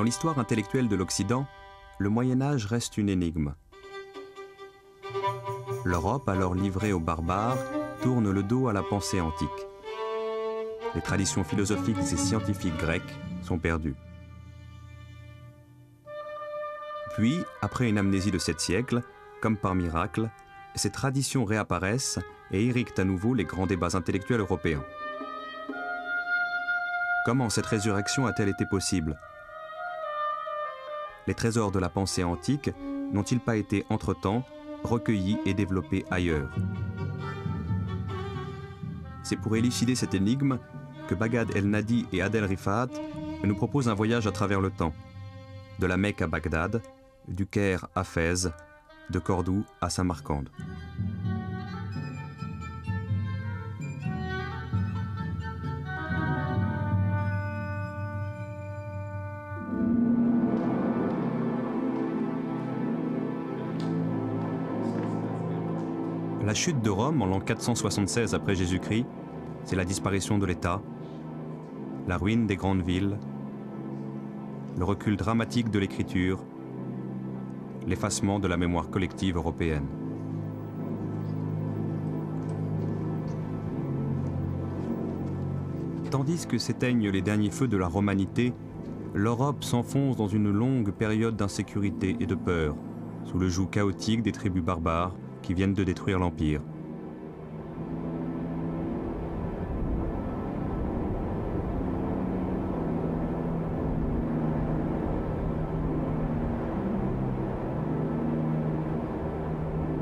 l'histoire intellectuelle de l'Occident, le Moyen-Âge reste une énigme. L'Europe, alors livrée aux barbares, tourne le dos à la pensée antique. Les traditions philosophiques et scientifiques grecques sont perdues. Puis, après une amnésie de 7 siècles, comme par miracle, ces traditions réapparaissent et irriguent à nouveau les grands débats intellectuels européens. Comment cette résurrection a-t-elle été possible? Les trésors de la pensée antique n'ont-ils pas été, entre-temps, recueillis et développés ailleurs? C'est pour élucider cette énigme que Baghdad El-Nadi et Adel Rifat nous proposent un voyage à travers le temps, de la Mecque à Bagdad, du Caire à Fès, de Cordoue à Samarcande. La chute de Rome en l'an 476 après Jésus-Christ, c'est la disparition de l'État, la ruine des grandes villes, le recul dramatique de l'écriture, l'effacement de la mémoire collective européenne. Tandis que s'éteignent les derniers feux de la romanité, l'Europe s'enfonce dans une longue période d'insécurité et de peur, sous le joug chaotique des tribus barbares qui viennent de détruire l'Empire.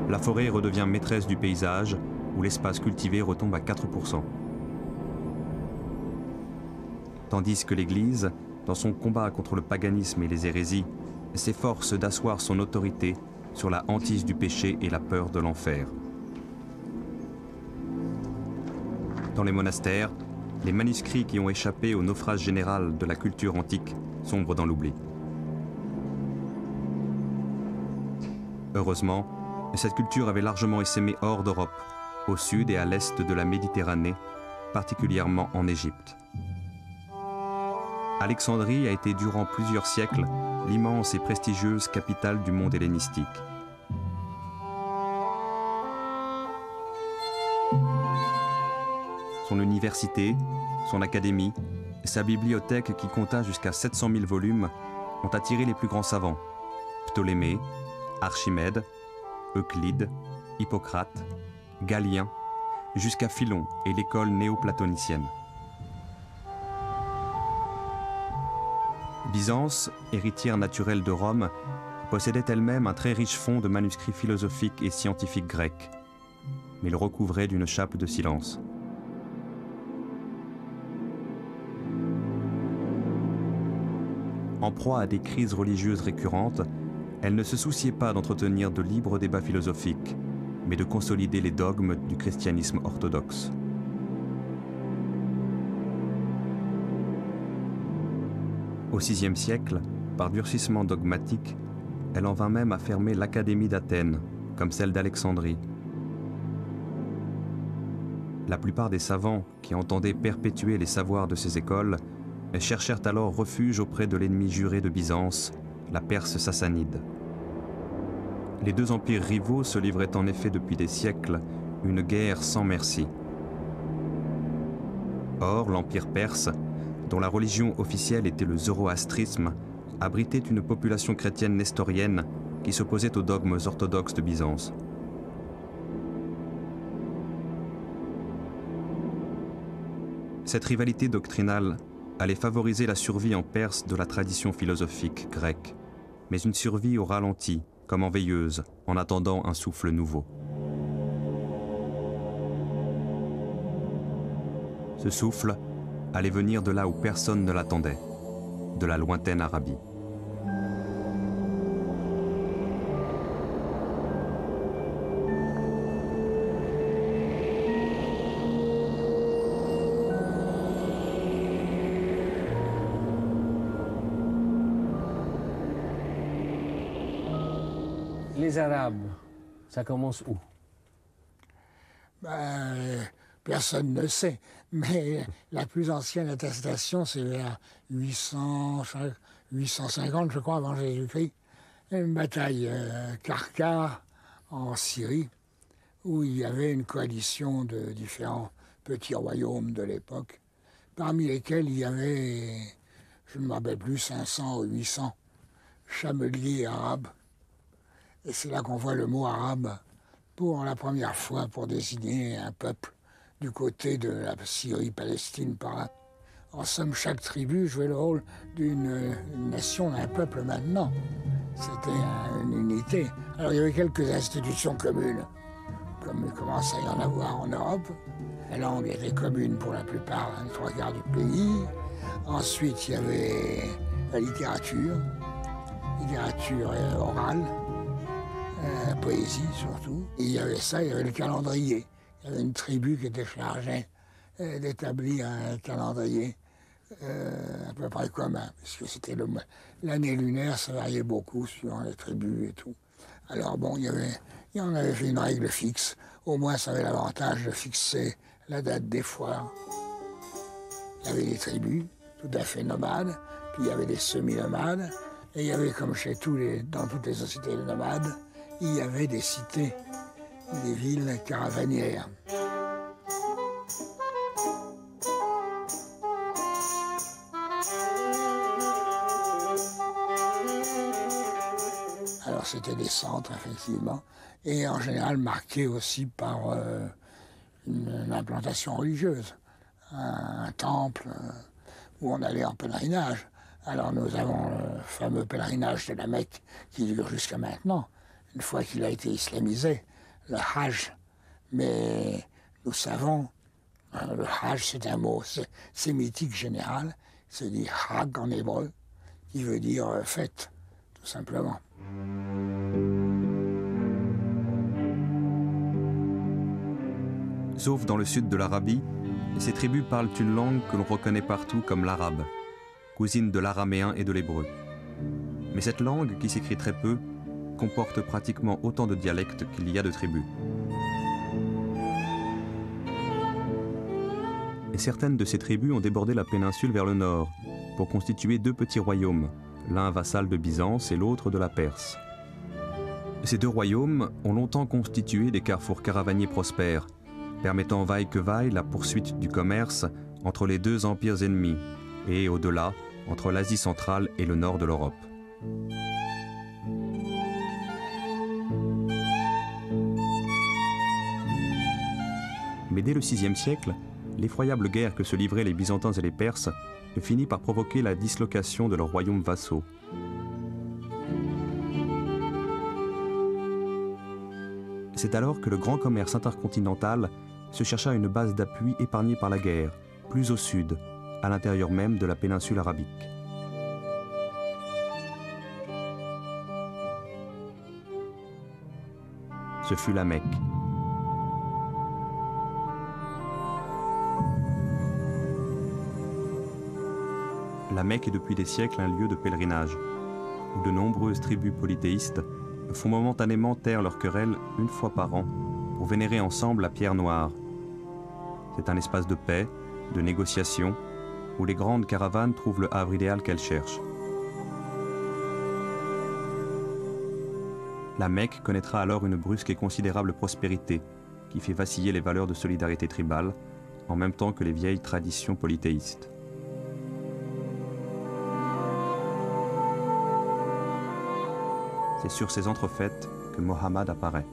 La forêt redevient maîtresse du paysage, où l'espace cultivé retombe à 4%. Tandis que l'Église, dans son combat contre le paganisme et les hérésies, s'efforce d'asseoir son autorité sur la hantise du péché et la peur de l'enfer. Dans les monastères, les manuscrits qui ont échappé au naufrage général de la culture antique sombrent dans l'oubli. Heureusement, cette culture avait largement essaimé hors d'Europe, au sud et à l'est de la Méditerranée, particulièrement en Égypte. Alexandrie a été durant plusieurs siècles l'immense et prestigieuse capitale du monde hellénistique. Son université, son académie, sa bibliothèque qui compta jusqu'à 700 000 volumes ont attiré les plus grands savants, Ptolémée, Archimède, Euclide, Hippocrate, Galien, jusqu'à Philon et l'école néoplatonicienne. Byzance, héritière naturelle de Rome, possédait elle-même un très riche fonds de manuscrits philosophiques et scientifiques grecs, mais le recouvrait d'une chape de silence. En proie à des crises religieuses récurrentes, elle ne se souciait pas d'entretenir de libres débats philosophiques, mais de consolider les dogmes du christianisme orthodoxe. Au VIe siècle, par durcissement dogmatique, elle en vint même à fermer l'Académie d'Athènes, comme celle d'Alexandrie. La plupart des savants qui entendaient perpétuer les savoirs de ces écoles cherchèrent alors refuge auprès de l'ennemi juré de Byzance, la Perse sassanide. Les deux empires rivaux se livraient en effet depuis des siècles une guerre sans merci. Or, l'empire perse, dont la religion officielle était le zoroastrisme, abritait une population chrétienne nestorienne qui s'opposait aux dogmes orthodoxes de Byzance. Cette rivalité doctrinale allait favoriser la survie en Perse de la tradition philosophique grecque, mais une survie au ralenti, comme en veilleuse, en attendant un souffle nouveau. Ce souffle allait venir de là où personne ne l'attendait, de la lointaine Arabie. Les Arabes, ça commence où? Personne ne sait, mais la plus ancienne attestation, c'est vers 800, 850, je crois, avant Jésus-Christ, une bataille Karkar en Syrie, où il y avait une coalition de différents petits royaumes de l'époque, parmi lesquels il y avait, je ne me rappelle plus, 500 ou 800 chameliers arabes. Et c'est là qu'on voit le mot arabe pour la première fois pour désigner un peuple du côté de la Syrie-Palestine par là. En somme, chaque tribu jouait le rôle d'une nation, d'un peuple maintenant. C'était une unité. Alors il y avait quelques institutions communes, comme il commence à y en avoir en Europe. La langue était commune pour la plupart, les 3/4 du pays. Ensuite, il y avait la littérature orale, la poésie surtout. Et il y avait ça, il y avait le calendrier. Il y avait une tribu qui était chargée d'établir un calendrier à peu près commun, puisque c'était l'année lunaire, ça variait beaucoup suivant les tribus et tout. Alors bon, il y en avait fait une règle fixe. Au moins, ça avait l'avantage de fixer la date des foires. Il y avait des tribus tout à fait nomades, puis il y avait des semi-nomades, et il y avait, comme dans toutes les sociétés nomades, il y avait des cités, des villes caravanières. Alors c'était des centres, effectivement, et en général marqués aussi par une implantation religieuse, un temple où on allait en pèlerinage. Alors nous avons le fameux pèlerinage de la Mecque qui dure jusqu'à maintenant, une fois qu'il a été islamisé, le Hajj. Mais nous savons, le Hajj c'est un mot sémitique général, c'est dit Hag en hébreu, qui veut dire fête, tout simplement. Sauf dans le sud de l'Arabie, ces tribus parlent une langue que l'on reconnaît partout comme l'arabe, cousine de l'araméen et de l'hébreu. Mais cette langue, qui s'écrit très peu, comporte pratiquement autant de dialectes qu'il y a de tribus. Et certaines de ces tribus ont débordé la péninsule vers le nord, pour constituer 2 petits royaumes, l'un vassal de Byzance et l'autre de la Perse. Ces 2 royaumes ont longtemps constitué des carrefours caravaniers prospères, permettant vaille que vaille la poursuite du commerce entre les 2 empires ennemis, et au-delà, entre l'Asie centrale et le nord de l'Europe. Mais dès le VIe siècle, l'effroyable guerre que se livraient les Byzantins et les Perses finit par provoquer la dislocation de leurs royaumes vassaux. C'est alors que le grand commerce intercontinental se chercha une base d'appui épargnée par la guerre, plus au sud, à l'intérieur même de la péninsule arabique. Ce fut la Mecque. La Mecque est depuis des siècles un lieu de pèlerinage, où de nombreuses tribus polythéistes font momentanément taire leurs querelles 1 fois par an pour vénérer ensemble la pierre noire. C'est un espace de paix, de négociation, où les grandes caravanes trouvent le havre idéal qu'elles cherchent. La Mecque connaîtra alors une brusque et considérable prospérité qui fait vaciller les valeurs de solidarité tribale en même temps que les vieilles traditions polythéistes. C'est sur ces entrefaites que Mohammed apparaît.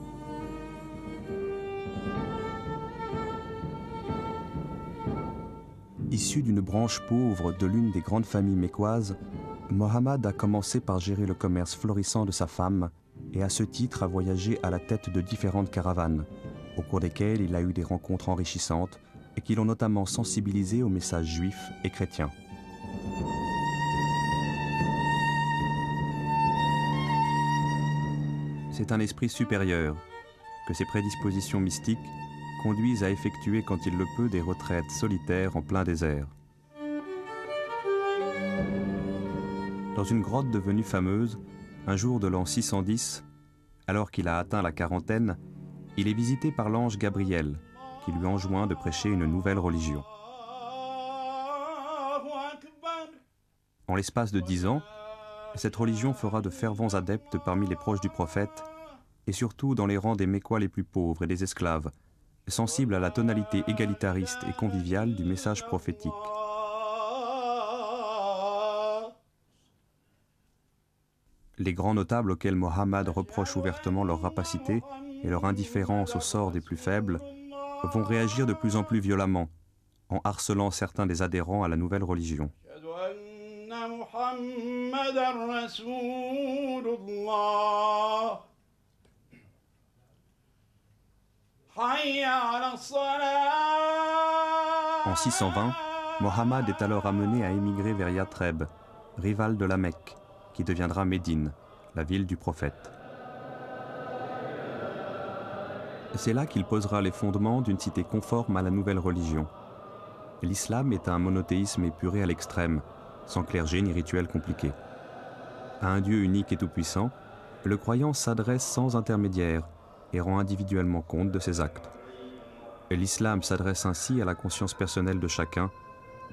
Issu d'une branche pauvre de l'une des grandes familles mécoises, Mohammed a commencé par gérer le commerce florissant de sa femme et à ce titre a voyagé à la tête de différentes caravanes, au cours desquelles il a eu des rencontres enrichissantes et qui l'ont notamment sensibilisé aux messages juifs et chrétiens. C'est un esprit supérieur que ses prédispositions mystiques conduisent à effectuer quand il le peut des retraites solitaires en plein désert. Dans une grotte devenue fameuse, un jour de l'an 610, alors qu'il a atteint la quarantaine, il est visité par l'ange Gabriel, qui lui enjoint de prêcher une nouvelle religion. En l'espace de 10 ans, cette religion fera de fervents adeptes parmi les proches du prophète, et surtout dans les rangs des Mécois les plus pauvres et des esclaves, sensibles à la tonalité égalitariste et conviviale du message prophétique. Les grands notables auxquels Mohammed reproche ouvertement leur rapacité et leur indifférence au sort des plus faibles vont réagir de plus en plus violemment, en harcelant certains des adhérents à la nouvelle religion. En 620, Mohammed est alors amené à émigrer vers Yathreb, rivale de la Mecque, qui deviendra Médine, la ville du prophète. C'est là qu'il posera les fondements d'une cité conforme à la nouvelle religion. L'islam est un monothéisme épuré à l'extrême, sans clergé ni rituel compliqué. À un Dieu unique et tout-puissant, le croyant s'adresse sans intermédiaire et rend individuellement compte de ses actes. L'islam s'adresse ainsi à la conscience personnelle de chacun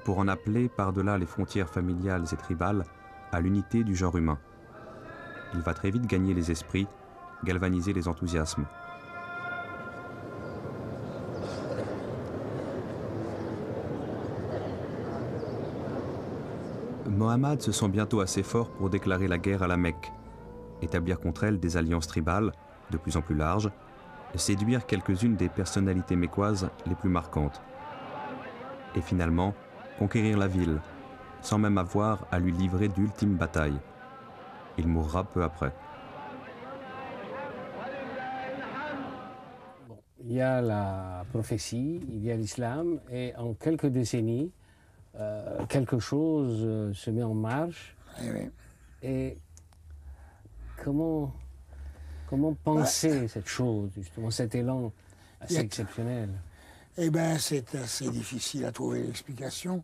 pour en appeler par-delà les frontières familiales et tribales à l'unité du genre humain. Il va très vite gagner les esprits, galvaniser les enthousiasmes. Mohammed se sent bientôt assez fort pour déclarer la guerre à la Mecque, établir contre elle des alliances tribales de plus en plus larges, séduire quelques-unes des personnalités mécoises les plus marquantes, et finalement conquérir la ville, sans même avoir à lui livrer d'ultimes batailles. Il mourra peu après. Bon, il y a la prophétie, il y a l'islam, et en quelques décennies, quelque chose se met en marche. Oui. Et comment penser cette chose, justement, cet élan assez exceptionnel? Eh bien, c'est assez difficile à trouver l'explication.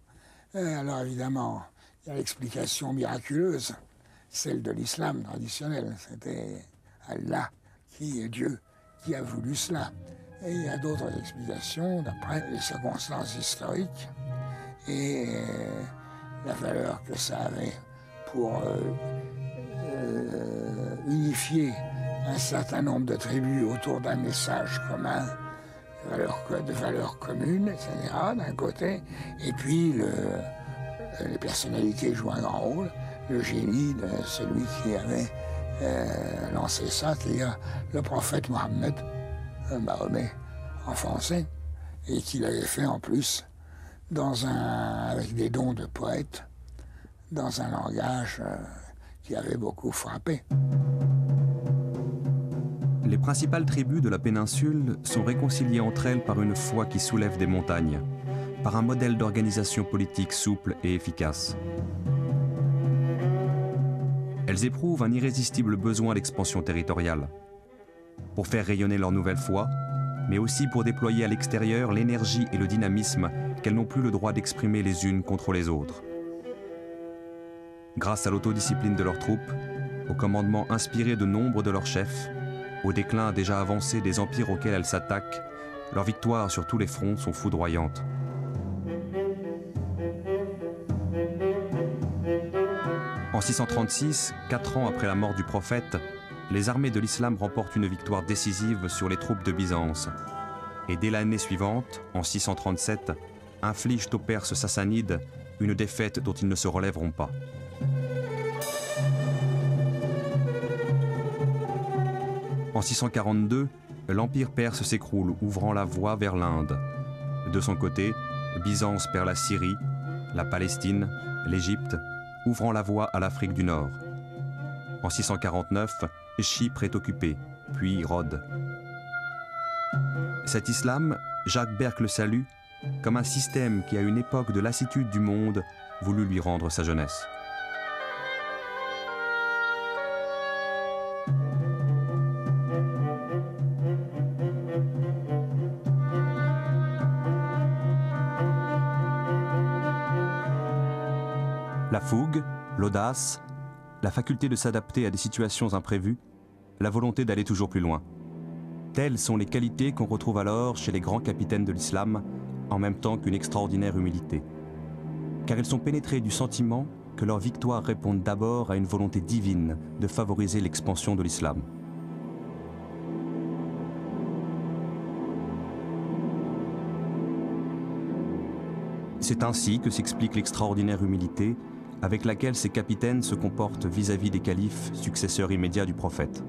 Alors évidemment, il y a l'explication miraculeuse, celle de l'islam traditionnel. C'était Allah, qui est Dieu, qui a voulu cela. Et il y a d'autres explications d'après les circonstances historiques et la valeur que ça avait pour unifier un certain nombre de tribus autour d'un message commun, de valeurs communes, etc., d'un côté, et puis les personnalités jouent un grand rôle, le génie de celui qui avait lancé ça, c'est-à-dire le prophète Mohammed, Mahomet en français, et qui l'avait fait en plus avec des dons de poète, dans un langage qui avait beaucoup frappé. Les principales tribus de la péninsule sont réconciliées entre elles par une foi qui soulève des montagnes, par un modèle d'organisation politique souple et efficace. Elles éprouvent un irrésistible besoin d'expansion territoriale, pour faire rayonner leur nouvelle foi, mais aussi pour déployer à l'extérieur l'énergie et le dynamisme qu'elles n'ont plus le droit d'exprimer les unes contre les autres. Grâce à l'autodiscipline de leurs troupes, au commandement inspiré de nombre de leurs chefs, au déclin déjà avancé des empires auxquels elles s'attaquent, leurs victoires sur tous les fronts sont foudroyantes. En 636, 4 ans après la mort du prophète, les armées de l'islam remportent une victoire décisive sur les troupes de Byzance. Et dès l'année suivante, en 637, infligent aux Perses sassanides une défaite dont ils ne se relèveront pas. En 642, l'empire perse s'écroule, ouvrant la voie vers l'Inde. De son côté, Byzance perd la Syrie, la Palestine, l'Égypte, ouvrant la voie à l'Afrique du Nord. En 649, Chypre est occupée, puis Rhodes. Cet islam, Jacques Berck le salue comme un système qui, à une époque de lassitude du monde, voulut lui rendre sa jeunesse. La fougue, l'audace, la faculté de s'adapter à des situations imprévues, la volonté d'aller toujours plus loin. Telles sont les qualités qu'on retrouve alors chez les grands capitaines de l'islam, en même temps qu'une extraordinaire humilité. Car ils sont pénétrés du sentiment que leur victoire réponde d'abord à une volonté divine de favoriser l'expansion de l'islam. C'est ainsi que s'explique l'extraordinaire humilité avec laquelle ces capitaines se comportent vis-à-vis des califes, successeurs immédiats du prophète.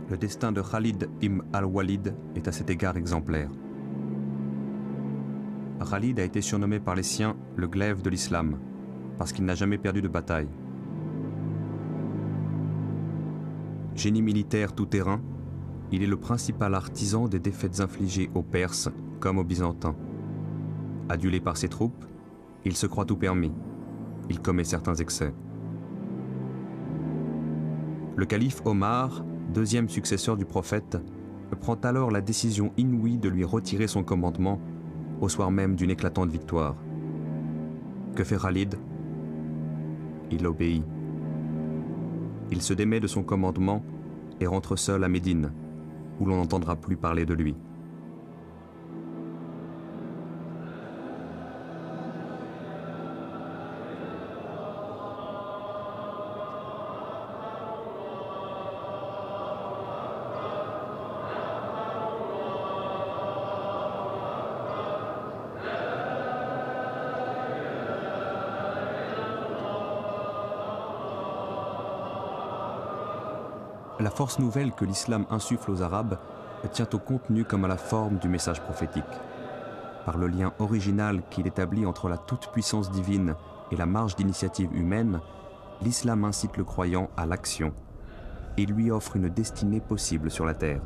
Le destin de Khalid ibn al-Walid est à cet égard exemplaire. Khalid a été surnommé par les siens le glaive de l'islam, parce qu'il n'a jamais perdu de bataille. Génie militaire tout-terrain, il est le principal artisan des défaites infligées aux Perses comme aux Byzantins. Adulé par ses troupes, il se croit tout permis. Il commet certains excès. Le calife Omar, deuxième successeur du prophète, prend alors la décision inouïe de lui retirer son commandement au soir même d'une éclatante victoire. Que fait Khalid? Il obéit. Il se démet de son commandement et rentre seul à Médine, où l'on n'entendra plus parler de lui. La force nouvelle que l'islam insuffle aux Arabes tient au contenu comme à la forme du message prophétique. Par le lien original qu'il établit entre la toute-puissance divine et la marge d'initiative humaine, l'islam incite le croyant à l'action et lui offre une destinée possible sur la terre.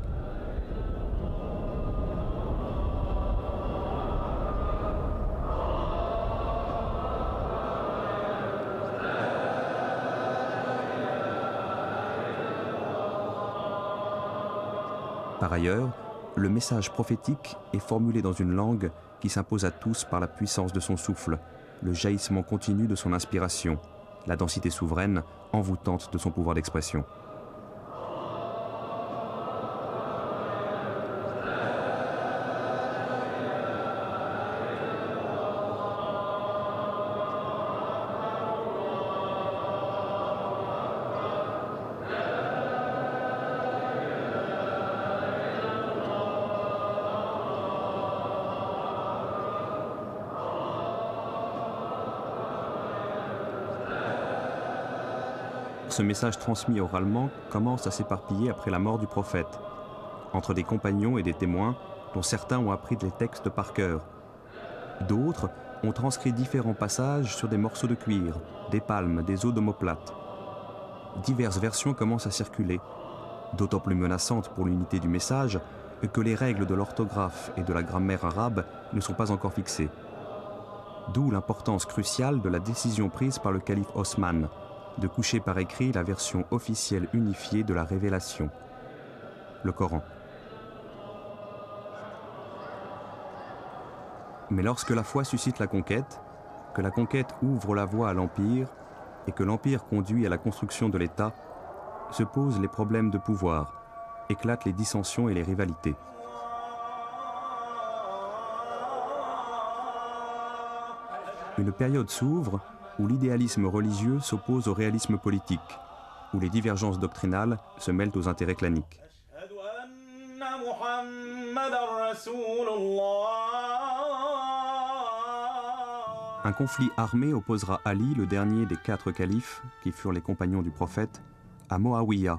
Par ailleurs, le message prophétique est formulé dans une langue qui s'impose à tous par la puissance de son souffle, le jaillissement continu de son inspiration, la densité souveraine, envoûtante de son pouvoir d'expression. Ce message transmis oralement commence à s'éparpiller après la mort du prophète, entre des compagnons et des témoins dont certains ont appris les textes par cœur. D'autres ont transcrit différents passages sur des morceaux de cuir, des palmes, des os d'omoplate. Diverses versions commencent à circuler, d'autant plus menaçantes pour l'unité du message que les règles de l'orthographe et de la grammaire arabe ne sont pas encore fixées. D'où l'importance cruciale de la décision prise par le calife Osman de coucher par écrit la version officielle unifiée de la révélation, le Coran. Mais lorsque la foi suscite la conquête, que la conquête ouvre la voie à l'Empire et que l'Empire conduit à la construction de l'État, se posent les problèmes de pouvoir, éclatent les dissensions et les rivalités. Une période s'ouvre où l'idéalisme religieux s'oppose au réalisme politique, où les divergences doctrinales se mêlent aux intérêts claniques. Un conflit armé opposera Ali, le dernier des 4 califes qui furent les compagnons du prophète, à Moawiya,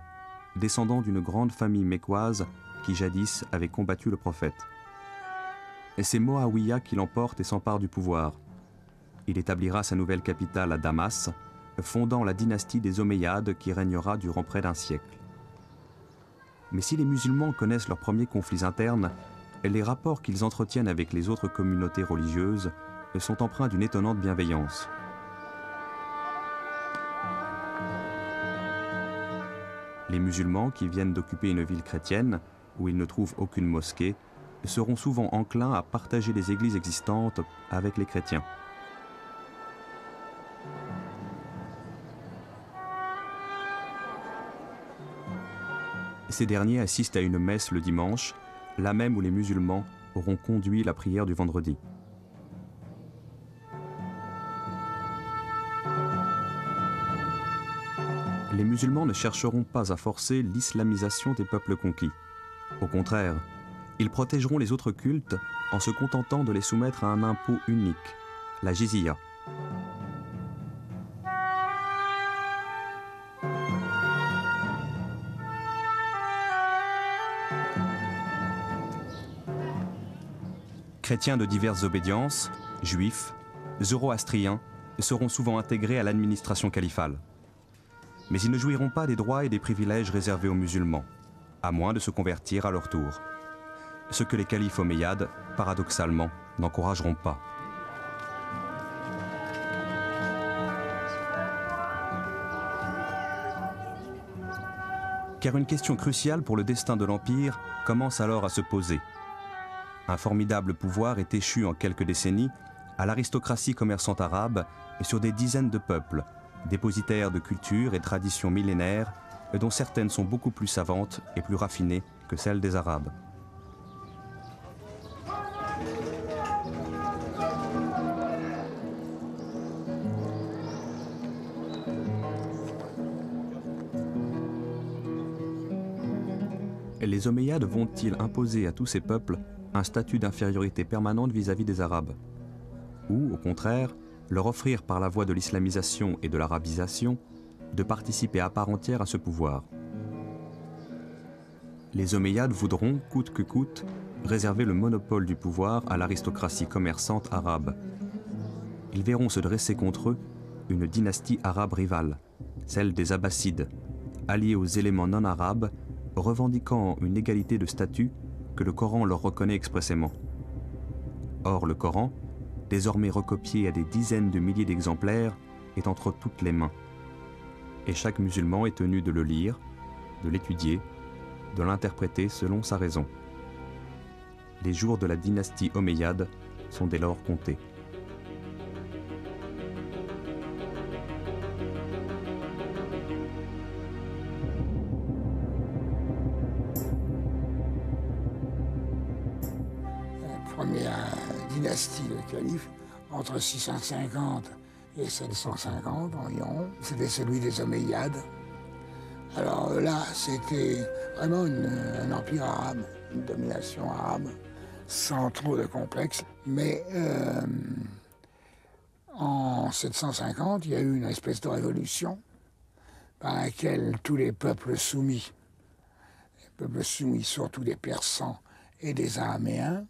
descendant d'une grande famille mécoise qui jadis avait combattu le prophète. Et c'est Moawiya qui l'emporte et s'empare du pouvoir. Il établira sa nouvelle capitale à Damas, fondant la dynastie des Omeyyades qui régnera durant près d'un siècle. Mais si les musulmans connaissent leurs premiers conflits internes, les rapports qu'ils entretiennent avec les autres communautés religieuses sont empreints d'une étonnante bienveillance. Les musulmans qui viennent d'occuper une ville chrétienne, où ils ne trouvent aucune mosquée, seront souvent enclins à partager les églises existantes avec les chrétiens. Ces derniers assistent à une messe le dimanche, là même où les musulmans auront conduit la prière du vendredi. les musulmans ne chercheront pas à forcer l'islamisation des peuples conquis. Au contraire, ils protégeront les autres cultes en se contentant de les soumettre à un impôt unique, la jizya. Chrétiens de diverses obédiences, juifs, zoroastriens, seront souvent intégrés à l'administration califale. Mais ils ne jouiront pas des droits et des privilèges réservés aux musulmans, à moins de se convertir à leur tour. Ce que les califes omeyyades, paradoxalement, n'encourageront pas. Car une question cruciale pour le destin de l'Empire commence alors à se poser. Un formidable pouvoir est échu en quelques décennies à l'aristocratie commerçante arabe et sur des dizaines de peuples, dépositaires de cultures et traditions millénaires, dont certaines sont beaucoup plus savantes et plus raffinées que celles des Arabes. Les Omeyyades vont-ils imposer à tous ces peuples un statut d'infériorité permanente vis-à-vis des Arabes? Ou, au contraire, leur offrir par la voie de l'islamisation et de l'arabisation de participer à part entière à ce pouvoir? Les Omeyyades voudront, coûte que coûte, réserver le monopole du pouvoir à l'aristocratie commerçante arabe. Ils verront se dresser contre eux une dynastie arabe rivale, celle des Abbassides, alliée aux éléments non arabes, revendiquant une égalité de statut que le Coran leur reconnaît expressément. Or, le Coran, désormais recopié à des dizaines de milliers d'exemplaires, est entre toutes les mains. Et chaque musulman est tenu de le lire, de l'étudier, de l'interpréter selon sa raison. Les jours de la dynastie omeyyade sont dès lors comptés. Première dynastie de calife, entre 650 et 750 environ, c'était celui des Omeyyades. Alors là, c'était vraiment un empire arabe, une domination arabe, sans trop de complexe. Mais en 750, il y a eu une espèce de révolution par laquelle tous les peuples soumis surtout des Persans et des Araméens,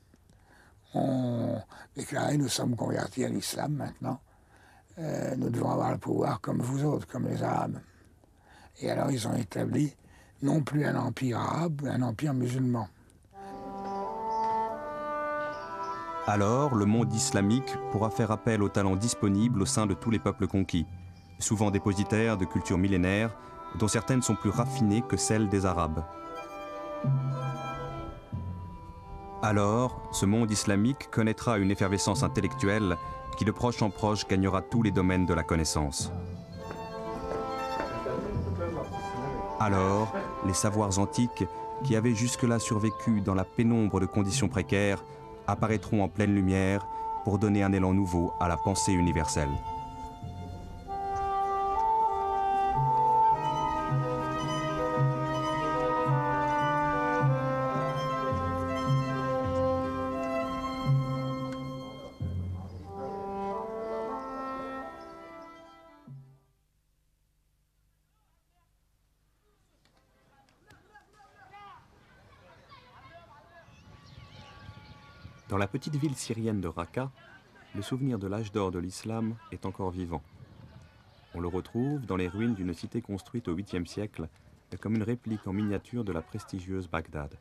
ont déclaré: nous sommes convertis à l'islam maintenant, nous devons avoir le pouvoir comme vous autres, comme les Arabes. Et alors ils ont établi non plus un empire arabe, mais un empire musulman. Alors, le monde islamique pourra faire appel aux talents disponibles au sein de tous les peuples conquis, souvent dépositaires de cultures millénaires, dont certaines sont plus raffinées que celles des Arabes. Alors, ce monde islamique connaîtra une effervescence intellectuelle qui de proche en proche gagnera tous les domaines de la connaissance. Alors, les savoirs antiques, qui avaient jusque-là survécu dans la pénombre de conditions précaires, apparaîtront en pleine lumière pour donner un élan nouveau à la pensée universelle. Dans la petite ville syrienne de Raqqa, le souvenir de l'âge d'or de l'islam est encore vivant. On le retrouve dans les ruines d'une cité construite au 8e siècle comme une réplique en miniature de la prestigieuse Bagdad.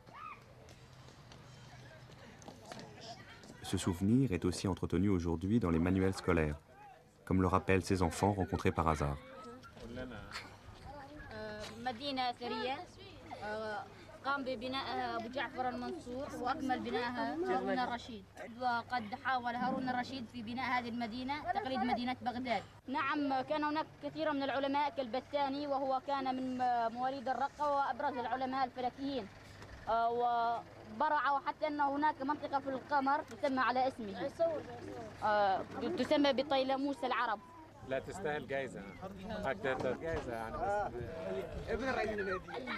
Ce souvenir est aussi entretenu aujourd'hui dans les manuels scolaires, comme le rappellent ces enfants rencontrés par hasard. قام ببنائها أبو جعفر المنصور وأكمل بنائها هارون الرشيد، وقد حاول هارون الرشيد في بناء هذه المدينة تقليد مدينة بغداد. نعم، كان هناك كثير من العلماء كالبستاني، وهو كان من مواليد الرقة وأبرز العلماء الفلكيين، وبرع حتى أن هناك منطقة في القمر تسمى على اسمه، تسمى بطيلموس العرب. لا تستاهل جايزة أكتر جايزة يعني بس ابن الرئيس الهادي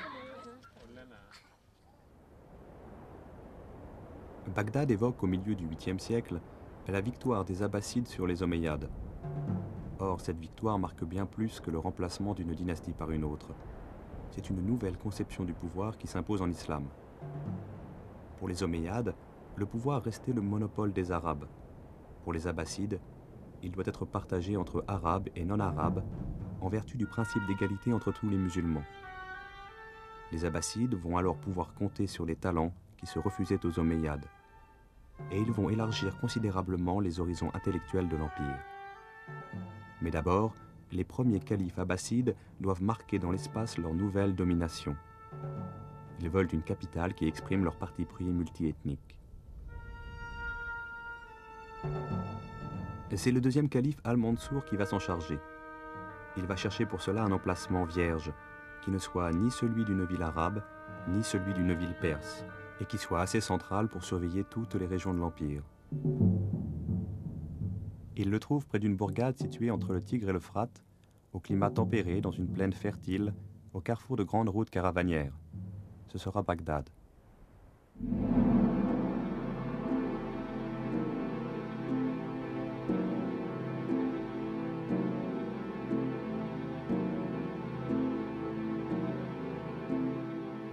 Bagdad évoque au milieu du 8e siècle la victoire des Abbassides sur les Omeyyades. Or, cette victoire marque bien plus que le remplacement d'une dynastie par une autre. C'est une nouvelle conception du pouvoir qui s'impose en islam. Pour les Omeyyades, le pouvoir restait le monopole des Arabes. Pour les Abbassides, il doit être partagé entre Arabes et non-Arabes en vertu du principe d'égalité entre tous les musulmans. Les Abbassides vont alors pouvoir compter sur les talents qui se refusaient aux Omeyyades. Et ils vont élargir considérablement les horizons intellectuels de l'Empire. Mais d'abord, les premiers califes abbassides doivent marquer dans l'espace leur nouvelle domination. Ils veulent une capitale qui exprime leur parti pris multiethnique. C'est le deuxième calife Al-Mansour qui va s'en charger. Il va chercher pour cela un emplacement vierge, qui ne soit ni celui d'une ville arabe, ni celui d'une ville perse, et qui soit assez central pour surveiller toutes les régions de l'Empire. Il le trouve près d'une bourgade située entre le Tigre et l'Euphrate, au climat tempéré, dans une plaine fertile, au carrefour de grandes routes caravanières. Ce sera Bagdad.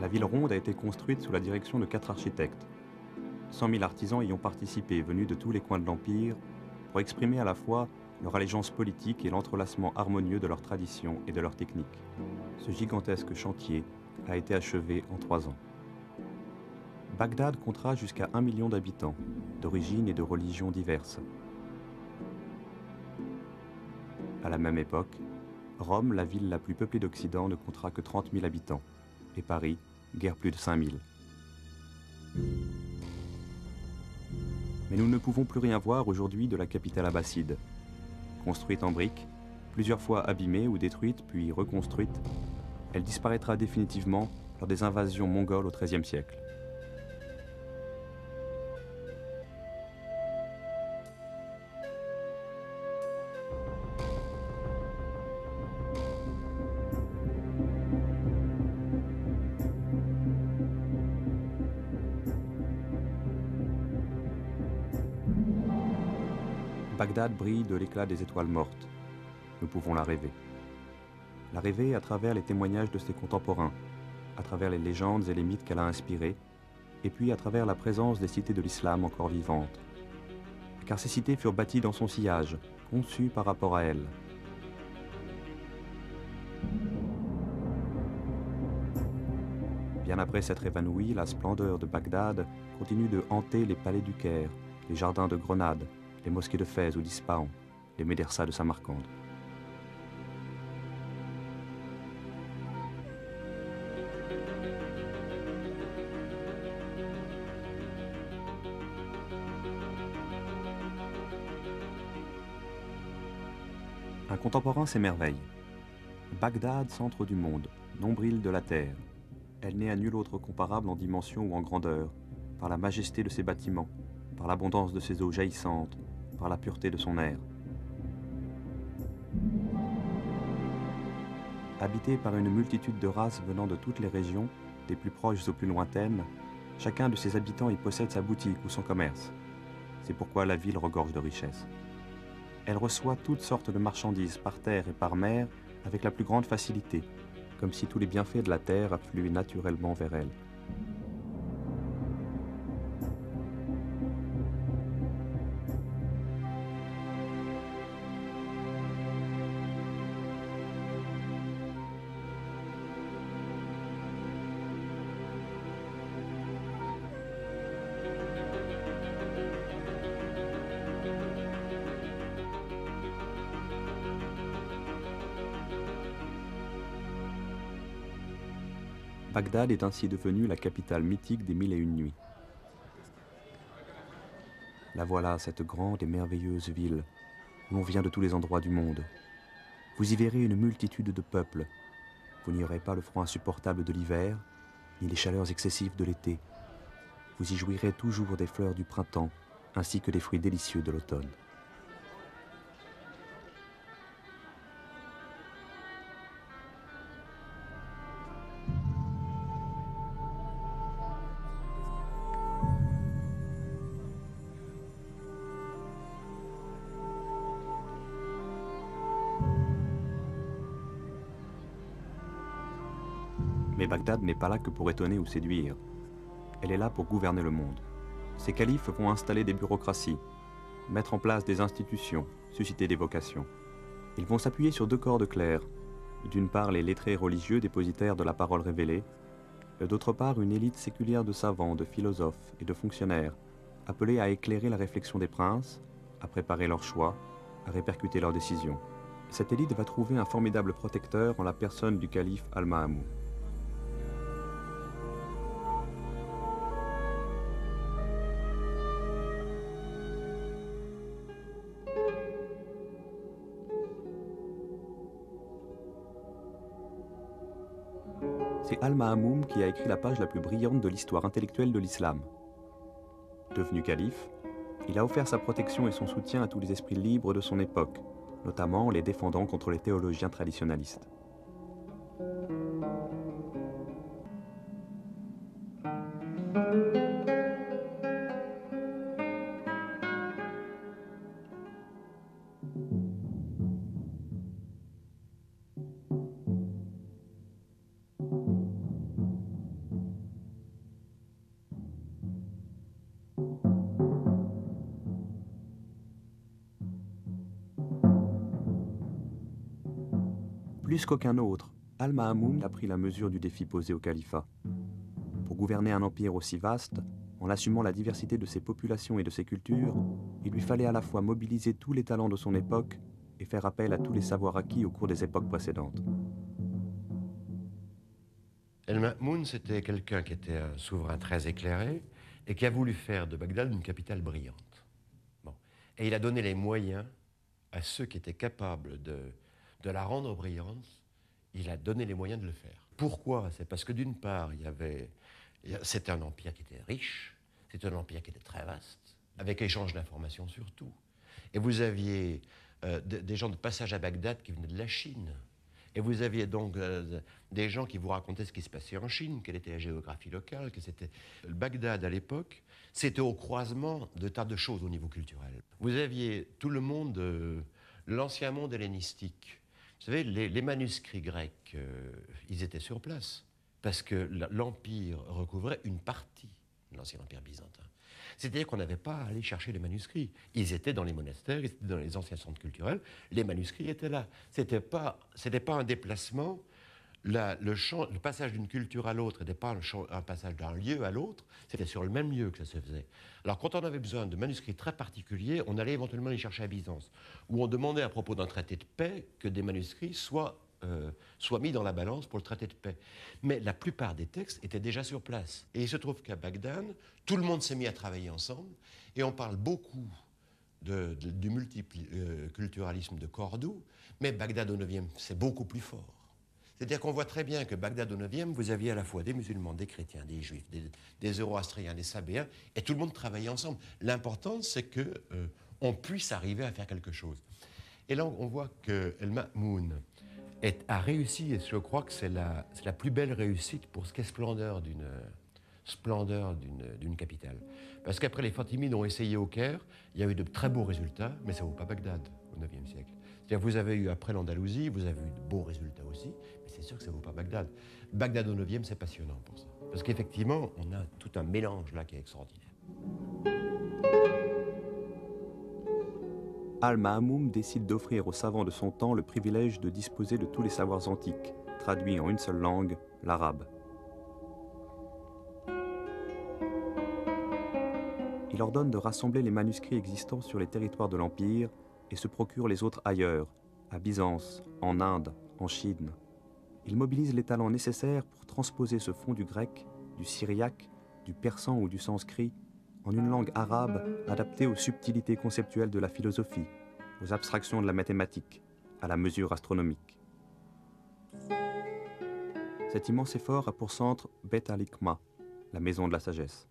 La ville ronde a été construite sous la direction de 4 architectes. 100 000 artisans y ont participé, venus de tous les coins de l'Empire, pour exprimer à la fois leur allégeance politique et l'entrelacement harmonieux de leurs traditions et de leurs techniques. Ce gigantesque chantier a été achevé en 3 ans. Bagdad comptera jusqu'à 1 million d'habitants, d'origines et de religions diverses. À la même époque, Rome, la ville la plus peuplée d'Occident, ne comptera que 30 000 habitants, et Paris, guère plus de 5 000. Mais nous ne pouvons plus rien voir aujourd'hui de la capitale abbasside. Construite en briques, plusieurs fois abîmée ou détruite puis reconstruite, elle disparaîtra définitivement lors des invasions mongoles au XIIIe siècle. Bagdad brille de l'éclat des étoiles mortes. Nous pouvons la rêver. La rêver à travers les témoignages de ses contemporains, à travers les légendes et les mythes qu'elle a inspirés, et puis à travers la présence des cités de l'islam encore vivantes. Car ces cités furent bâties dans son sillage, conçues par rapport à elle. Bien après s'être évanouie, la splendeur de Bagdad continue de hanter les palais du Caire, les jardins de Grenade, les mosquées de Fès ou d'Ispahan, les médersas de Samarcande. Un contemporain s'émerveille. Bagdad, centre du monde, nombril de la terre. Elle n'est à nul autre comparable en dimension ou en grandeur, par la majesté de ses bâtiments, par l'abondance de ses eaux jaillissantes, par la pureté de son air. Habitée par une multitude de races venant de toutes les régions, des plus proches aux plus lointaines, chacun de ses habitants y possède sa boutique ou son commerce. C'est pourquoi la ville regorge de richesses. Elle reçoit toutes sortes de marchandises par terre et par mer avec la plus grande facilité, comme si tous les bienfaits de la terre affluaient naturellement vers elle. Bagdad est ainsi devenue la capitale mythique des 1001 nuits. La voilà, cette grande et merveilleuse ville, où l'on vient de tous les endroits du monde. Vous y verrez une multitude de peuples. Vous n'y aurez pas le froid insupportable de l'hiver, ni les chaleurs excessives de l'été. Vous y jouirez toujours des fleurs du printemps, ainsi que des fruits délicieux de l'automne. Mais Bagdad n'est pas là que pour étonner ou séduire. Elle est là pour gouverner le monde. Ces califes vont installer des bureaucraties, mettre en place des institutions, susciter des vocations. Ils vont s'appuyer sur deux corps de clercs. D'une part, les lettrés religieux dépositaires de la parole révélée, et d'autre part, une élite séculière de savants, de philosophes et de fonctionnaires, appelés à éclairer la réflexion des princes, à préparer leurs choix, à répercuter leurs décisions. Cette élite va trouver un formidable protecteur en la personne du calife Al-Ma'amoun. C'est Al-Ma'amoun qui a écrit la page la plus brillante de l'histoire intellectuelle de l'islam. Devenu calife, il a offert sa protection et son soutien à tous les esprits libres de son époque, notamment les défendant contre les théologiens traditionalistes. Plus qu'aucun autre, Al-Ma'amoun a pris la mesure du défi posé au califat. Pour gouverner un empire aussi vaste, en assumant la diversité de ses populations et de ses cultures, il lui fallait à la fois mobiliser tous les talents de son époque et faire appel à tous les savoirs acquis au cours des époques précédentes. Al-Ma'amoun, c'était quelqu'un qui était un souverain très éclairé et qui a voulu faire de Bagdad une capitale brillante. Bon. Et il a donné les moyens à ceux qui étaient capables de la rendre brillante, il a donné les moyens de le faire. Pourquoi? C'est parce que d'une part, c'était un empire qui était riche, c'était un empire qui était très vaste, avec échange d'informations surtout. Et vous aviez des gens de passage à Bagdad qui venaient de la Chine. Et vous aviez donc des gens qui vous racontaient ce qui se passait en Chine, quelle était la géographie locale, que c'était... Bagdad, à l'époque, c'était au croisement de tas de choses au niveau culturel. Vous aviez tout le monde, l'ancien monde hellénistique. Vous savez, les manuscrits grecs, ils étaient sur place, parce que l'Empire recouvrait une partie de l'ancien Empire byzantin. C'est-à-dire qu'on n'avait pas à aller chercher les manuscrits. Ils étaient dans les monastères, ils étaient dans les anciens centres culturels, les manuscrits étaient là. C'était pas un déplacement. Le passage d'une culture à l'autre n'était pas un passage d'un lieu à l'autre, c'était sur le même lieu que ça se faisait. Alors quand on avait besoin de manuscrits très particuliers, on allait éventuellement les chercher à Byzance, où on demandait à propos d'un traité de paix que des manuscrits soient mis dans la balance pour le traité de paix. Mais la plupart des textes étaient déjà sur place. Et il se trouve qu'à Bagdad, tout le monde s'est mis à travailler ensemble, et on parle beaucoup du multiculturalisme de Cordoue, mais Bagdad au IXe, c'est beaucoup plus fort. C'est-à-dire qu'on voit très bien que Bagdad au IXe, vous aviez à la fois des musulmans, des chrétiens, des juifs, des zoroastriens, des sabéens, et tout le monde travaillait ensemble. L'important, c'est qu'on puisse arriver à faire quelque chose. Et là, on voit que Al-Ma'amoun a réussi, et je crois que c'est la plus belle réussite pour ce qu'est splendeur d'une capitale. Parce qu'après, les Fatimides ont essayé au Caire, il y a eu de très beaux résultats, mais ça ne vaut pas Bagdad au IXe siècle. C'est-à-dire, vous avez eu, après l'Andalousie, vous avez eu de beaux résultats aussi, mais c'est sûr que ça ne vaut pas Bagdad. Bagdad au IXe, c'est passionnant pour ça. Parce qu'effectivement, on a tout un mélange là qui est extraordinaire. Al-Ma'amoun décide d'offrir aux savants de son temps le privilège de disposer de tous les savoirs antiques, traduits en une seule langue, l'arabe. Il ordonne de rassembler les manuscrits existants sur les territoires de l'Empire et se procure les autres ailleurs, à Byzance, en Inde, en Chine. Il mobilise les talents nécessaires pour transposer ce fond du grec, du syriaque, du persan ou du sanskrit en une langue arabe adaptée aux subtilités conceptuelles de la philosophie, aux abstractions de la mathématique, à la mesure astronomique. Cet immense effort a pour centre Bet al-Hikma, la maison de la sagesse.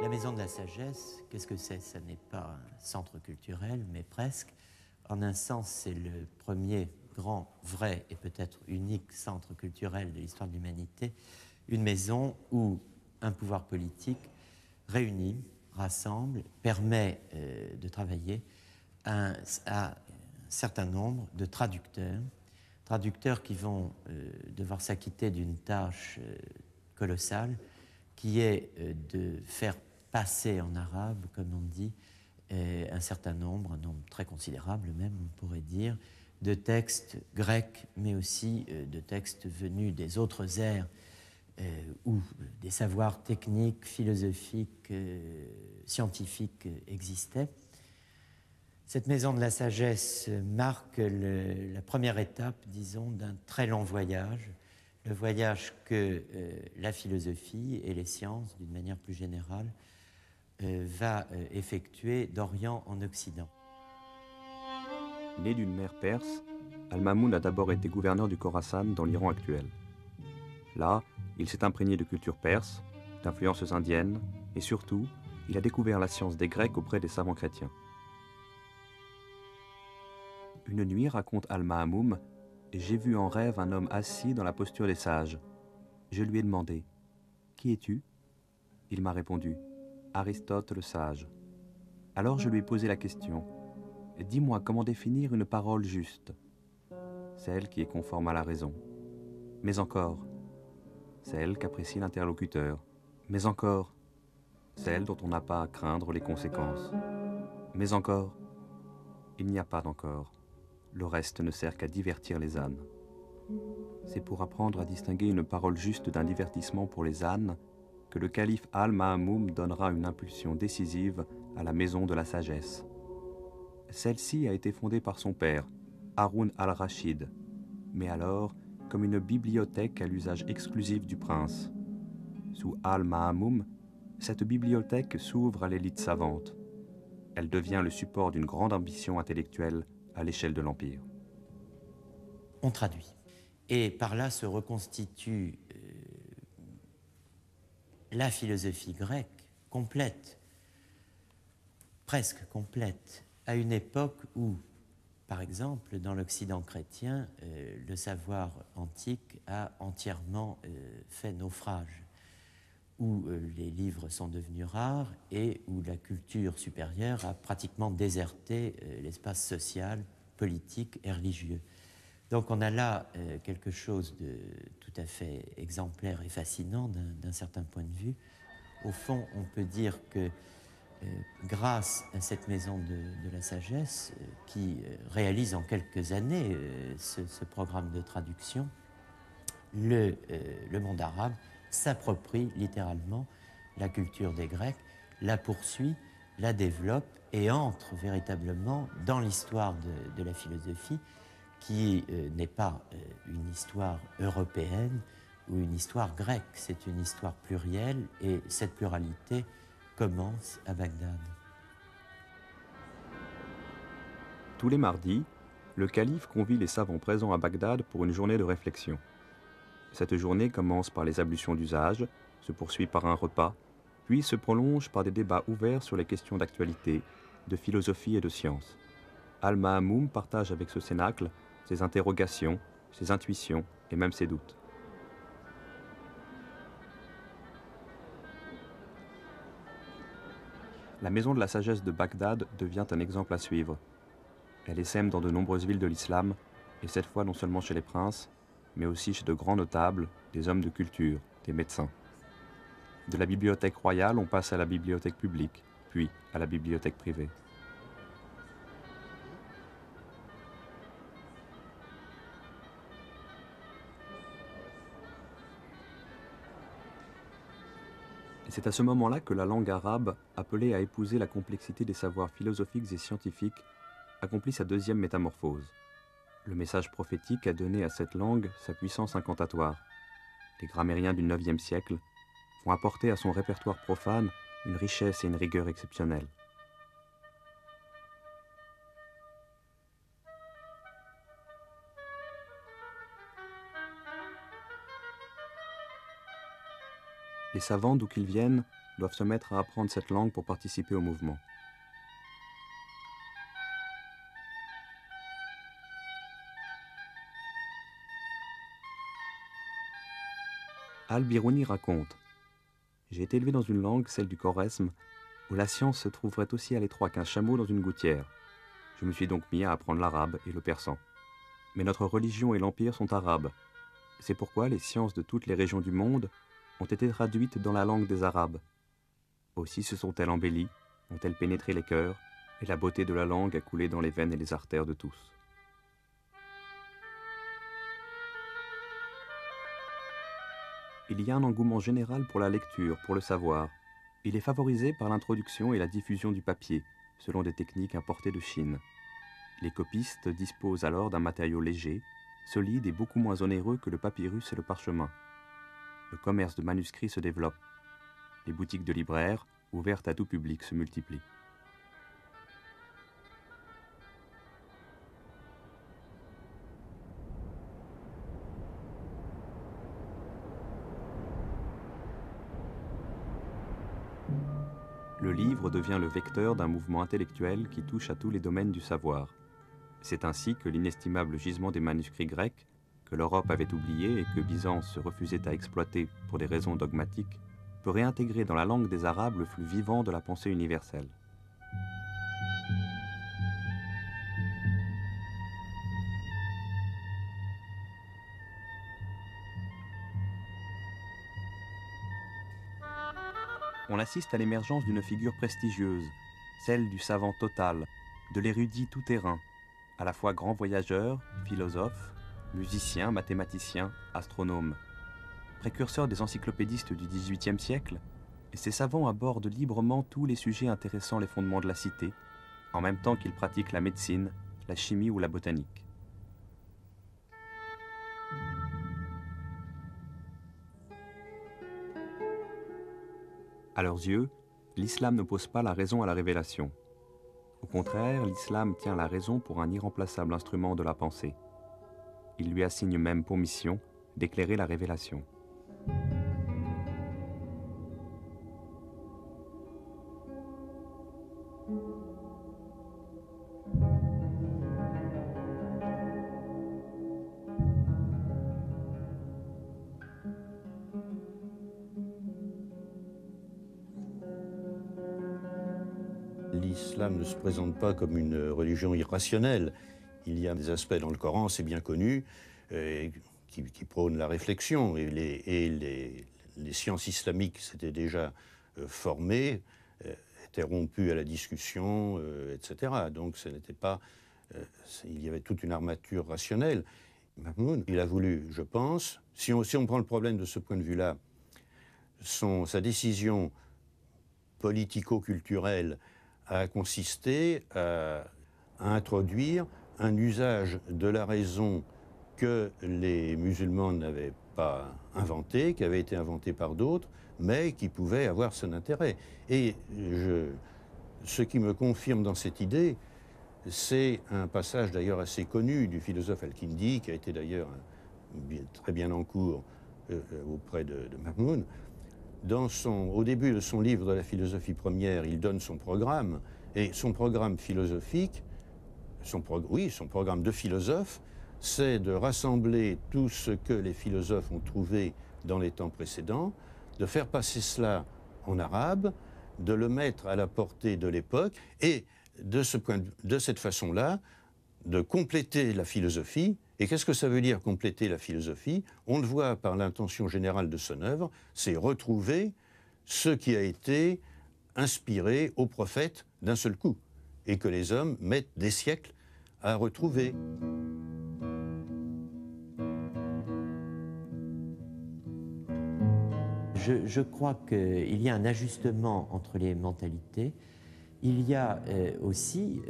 La Maison de la Sagesse, qu'est-ce que c'est? Ce n'est pas un centre culturel, mais presque. En un sens, c'est le premier grand, vrai et peut-être unique centre culturel de l'histoire de l'humanité. Une maison où un pouvoir politique réunit, rassemble, permet de travailler à un certain nombre de traducteurs traducteurs qui vont devoir s'acquitter d'une tâche colossale, qui est de faire passer en arabe, comme on dit, un certain nombre, un nombre très considérable même, on pourrait dire, de textes grecs, mais aussi de textes venus des autres ères où des savoirs techniques, philosophiques, scientifiques existaient. Cette maison de la sagesse marque la première étape, disons, d'un très long voyage, le voyage que la philosophie et les sciences, d'une manière plus générale, va effectuer d'Orient en Occident. Né d'une mère perse, Al-Mamoun a d'abord été gouverneur du Khorasan dans l'Iran actuel. Là, il s'est imprégné de culture perse, d'influences indiennes, et surtout, il a découvert la science des Grecs auprès des savants chrétiens. Une nuit, raconte Al-Mamoun, j'ai vu en rêve un homme assis dans la posture des sages. Je lui ai demandé, « Qui es-tu » Il m'a répondu, « Aristote le sage ». Alors je lui ai posé la question, « Dis-moi comment définir une parole juste ?» Celle qui est conforme à la raison. Mais encore, celle qu'apprécie l'interlocuteur. Mais encore, celle dont on n'a pas à craindre les conséquences. Mais encore, il n'y a pas d'encore. Le reste ne sert qu'à divertir les ânes. C'est pour apprendre à distinguer une parole juste d'un divertissement pour les ânes que le calife Al-Mamoun donnera une impulsion décisive à la maison de la sagesse. Celle-ci a été fondée par son père, Haroun al-Rachid, mais alors comme une bibliothèque à l'usage exclusif du prince. Sous Al-Mamoun, cette bibliothèque s'ouvre à l'élite savante. Elle devient le support d'une grande ambition intellectuelle à l'échelle de l'Empire. On traduit. Et par là se reconstitue la philosophie grecque complète, presque complète, à une époque où, par exemple, dans l'Occident chrétien, le savoir antique a entièrement fait naufrage, où les livres sont devenus rares et où la culture supérieure a pratiquement déserté l'espace social, politique et religieux. Donc on a là quelque chose de tout à fait exemplaire et fascinant d'un certain point de vue. Au fond, on peut dire que grâce à cette maison de la sagesse qui réalise en quelques années ce programme de traduction, le monde arabe s'approprie littéralement la culture des Grecs, la poursuit, la développe et entre véritablement dans l'histoire de la philosophie qui n'est pas une histoire européenne ou une histoire grecque, c'est une histoire plurielle et cette pluralité commence à Bagdad. Tous les mardis, le calife convie les savants présents à Bagdad pour une journée de réflexion. Cette journée commence par les ablutions d'usage, se poursuit par un repas, puis se prolonge par des débats ouverts sur les questions d'actualité, de philosophie et de science. Al-Mamoun partage avec ce cénacle ses interrogations, ses intuitions et même ses doutes. La maison de la sagesse de Bagdad devient un exemple à suivre. Elle essaime dans de nombreuses villes de l'islam, et cette fois non seulement chez les princes, mais aussi chez de grands notables, des hommes de culture, des médecins. De la bibliothèque royale, on passe à la bibliothèque publique, puis à la bibliothèque privée. Et c'est à ce moment-là que la langue arabe, appelée à épouser la complexité des savoirs philosophiques et scientifiques, accomplit sa deuxième métamorphose. Le message prophétique a donné à cette langue sa puissance incantatoire. Les grammairiens du IXe siècle vont apporter à son répertoire profane une richesse et une rigueur exceptionnelles. Les savants, d'où qu'ils viennent, doivent se mettre à apprendre cette langue pour participer au mouvement. Al-Biruni raconte « J'ai été élevé dans une langue, celle du Khorezm, où la science se trouverait aussi à l'étroit qu'un chameau dans une gouttière. Je me suis donc mis à apprendre l'arabe et le persan. Mais notre religion et l'Empire sont arabes. C'est pourquoi les sciences de toutes les régions du monde ont été traduites dans la langue des Arabes. Aussi se sont-elles embellies, ont-elles pénétré les cœurs, et la beauté de la langue a coulé dans les veines et les artères de tous. Il y a un engouement général pour la lecture, pour le savoir. Il est favorisé par l'introduction et la diffusion du papier, selon des techniques importées de Chine. Les copistes disposent alors d'un matériau léger, solide et beaucoup moins onéreux que le papyrus et le parchemin. Le commerce de manuscrits se développe. Les boutiques de libraires, ouvertes à tout public, se multiplient. Le livre devient le vecteur d'un mouvement intellectuel qui touche à tous les domaines du savoir. C'est ainsi que l'inestimable gisement des manuscrits grecs, que l'Europe avait oublié et que Byzance se refusait à exploiter pour des raisons dogmatiques, peut réintégrer dans la langue des Arabes le flux vivant de la pensée universelle. On assiste à l'émergence d'une figure prestigieuse, celle du savant total, de l'érudit tout-terrain, à la fois grand voyageur, philosophe, musicien, mathématicien, astronome. Précurseur des encyclopédistes du XVIIIe siècle, ces savants abordent librement tous les sujets intéressant les fondements de la cité, en même temps qu'ils pratiquent la médecine, la chimie ou la botanique. À leurs yeux, l'islam n'oppose pas la raison à la révélation. Au contraire, l'islam tient la raison pour un irremplaçable instrument de la pensée. Il lui assigne même pour mission d'éclairer la révélation. L'islam ne se présente pas comme une religion irrationnelle. Il y a des aspects dans le Coran, c'est bien connu, qui prônent la réflexion. Et les sciences islamiques s'étaient déjà formées, étaient rompues à la discussion, etc. Donc ce n'était pas... il y avait toute une armature rationnelle. Mahmoud, il a voulu, je pense, si on prend le problème de ce point de vue-là, sa décision politico-culturelle a consisté à introduire un usage de la raison que les musulmans n'avaient pas inventé, qui avait été inventé par d'autres, mais qui pouvait avoir son intérêt. Et ce qui me confirme dans cette idée, c'est un passage d'ailleurs assez connu du philosophe Al-Kindi, qui a été d'ailleurs très bien en cours auprès de Mahmoud. Au début de son livre de la philosophie première, il donne son programme, et son programme philosophique, son programme de philosophe, c'est de rassembler tout ce que les philosophes ont trouvé dans les temps précédents, de faire passer cela en arabe, de le mettre à la portée de l'époque, et de cette façon-là, de compléter la philosophie. Et qu'est-ce que ça veut dire compléter la philosophie? On le voit par l'intention générale de son œuvre, c'est retrouver ce qui a été inspiré aux prophètes d'un seul coup, et que les hommes mettent des siècles à retrouver. Je crois qu'il y a un ajustement entre les mentalités. Il y a aussi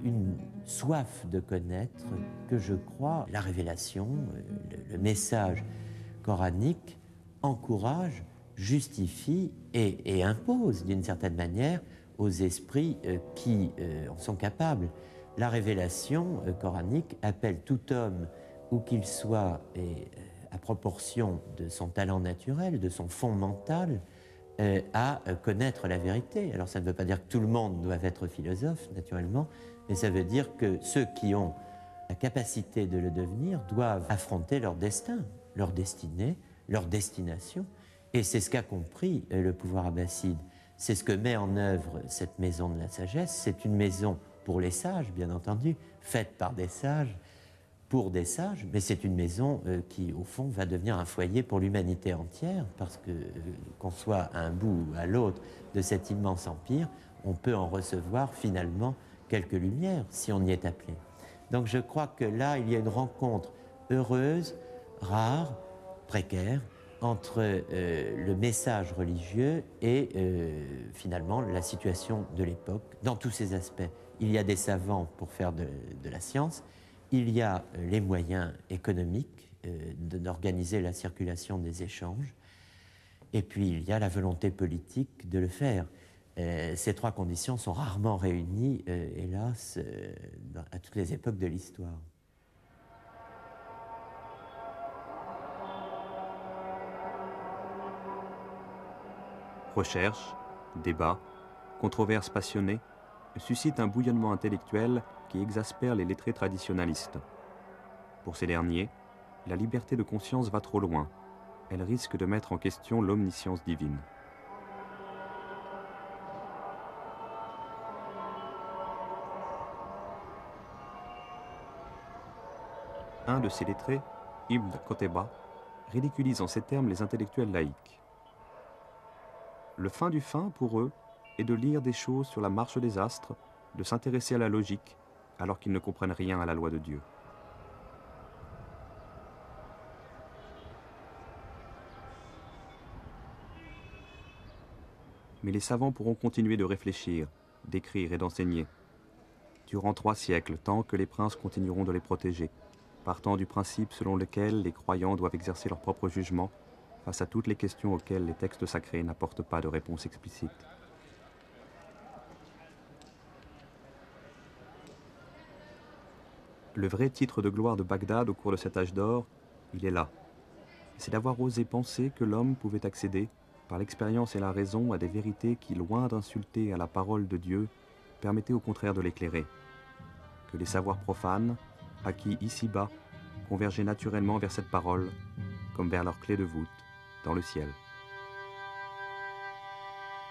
une soif de connaître que je crois la révélation, le message coranique encourage, justifie et impose d'une certaine manière aux esprits qui en sont capables. La révélation coranique appelle tout homme, où qu'il soit, à proportion de son talent naturel, de son fond mental, à connaître la vérité. Alors ça ne veut pas dire que tout le monde doit être philosophe, naturellement, mais ça veut dire que ceux qui ont la capacité de le devenir doivent affronter leur destin, leur destinée, leur destination. Et c'est ce qu'a compris le pouvoir abbasside. C'est ce que met en œuvre cette maison de la sagesse. C'est une maison pour les sages, bien entendu, faite par des sages, pour des sages, mais c'est une maison qui, au fond, va devenir un foyer pour l'humanité entière, parce que qu'on soit à un bout ou à l'autre de cet immense empire, on peut en recevoir finalement quelques lumières, si on y est appelé. Donc je crois que là, il y a une rencontre heureuse, rare, précaire, entre le message religieux et finalement la situation de l'époque, dans tous ses aspects. Il y a des savants pour faire de la science, il y a les moyens économiques d'organiser la circulation des échanges, et puis il y a la volonté politique de le faire. Ces trois conditions sont rarement réunies, hélas, à toutes les époques de l'histoire. Recherche, débat, controverses passionnées suscitent un bouillonnement intellectuel qui exaspère les lettrés traditionalistes. Pour ces derniers, la liberté de conscience va trop loin. Elle risque de mettre en question l'omniscience divine. Un de ces lettrés, Ibn Qutayba, ridiculise en ces termes les intellectuels laïcs. Le fin du fin, pour eux, est de lire des choses sur la marche des astres, de s'intéresser à la logique, alors qu'ils ne comprennent rien à la loi de Dieu. Mais les savants pourront continuer de réfléchir, d'écrire et d'enseigner, durant 3 siècles, tant que les princes continueront de les protéger, partant du principe selon lequel les croyants doivent exercer leur propre jugement face à toutes les questions auxquelles les textes sacrés n'apportent pas de réponse explicite. Le vrai titre de gloire de Bagdad au cours de cet âge d'or, il est là. C'est d'avoir osé penser que l'homme pouvait accéder, par l'expérience et la raison, à des vérités qui, loin d'insulter à la parole de Dieu, permettaient au contraire de l'éclairer. Que les savoirs profanes, acquis ici-bas, convergeaient naturellement vers cette parole, comme vers leur clé de voûte, dans le ciel.